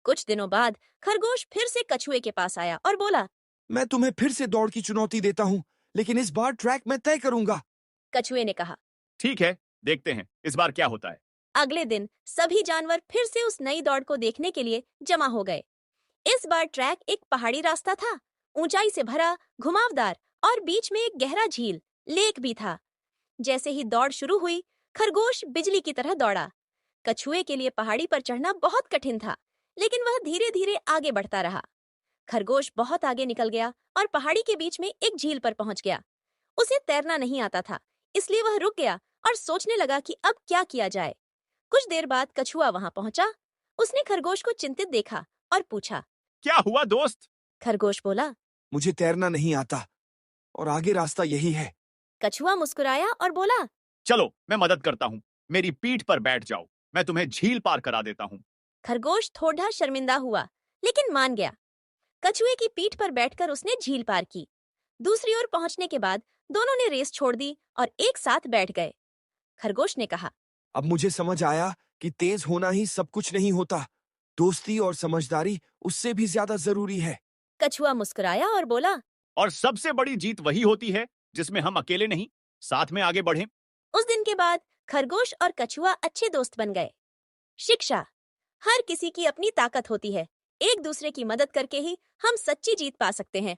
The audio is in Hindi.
कुछ दिनों बाद खरगोश फिर से कछुए के पास आया और बोला, मैं तुम्हें फिर से दौड़ की चुनौती देता हूँ, लेकिन इस बार ट्रैक मैं तय करूंगा। कछुए ने कहा। ठीक है, देखते हैं इस बार क्या होता है। अगले दिन सभी जानवर फिर से उस नई दौड़ को देखने के लिए जमा हो गए। इस बार ट्रैक एक पहाड़ी रास्ता था, ऊंचाई से भरा, घुमावदार और बीच में एक गहरा झील, लेक भी था। जैसे ही दौड़ शुरू हुई, खरगोश बिजली की तरह दौड़ा। कछुए के लिए पहाड़ी पर चढ़ना बहुत कठिन था, लेकिन वह धीरे धीरे आगे बढ़ता रहा। खरगोश बहुत आगे निकल गया और पहाड़ी के बीच में एक झील पर पहुंच गया। उसे तैरना नहीं आता था, इसलिए वह रुक गया और सोचने लगा कि अब क्या किया जाए। कुछ देर बाद कछुआ वहां पहुंचा। उसने खरगोश को चिंतित देखा और पूछा, क्या हुआ दोस्त? खरगोश बोला। मुझे तैरना नहीं आता और आगे रास्ता यही है। कछुआ मुस्कुराया और बोला, चलो मैं मदद करता हूँ, मेरी पीठ पर बैठ जाओ, मैं तुम्हें झील पार करा देता हूँ। खरगोश थोड़ा शर्मिंदा हुआ, लेकिन मान गया। कछुए की पीठ पर बैठकर उसने झील पार की। दूसरी ओर पहुंचने के बाद दोनों ने रेस छोड़ दी और एक साथ बैठ गए। खरगोश ने कहा, अब मुझे समझ आया कि तेज होना ही सब कुछ नहीं होता, दोस्ती और समझदारी उससे भी ज्यादा जरूरी है। कछुआ मुस्कुराया और बोला, और सबसे बड़ी जीत वही होती है जिसमें हम अकेले नहीं, साथ में आगे बढ़ें। उस दिन के बाद खरगोश और कछुआ अच्छे दोस्त बन गए। शिक्षा, हर किसी की अपनी ताकत होती है। एक दूसरे की मदद करके ही हम सच्ची जीत पा सकते हैं।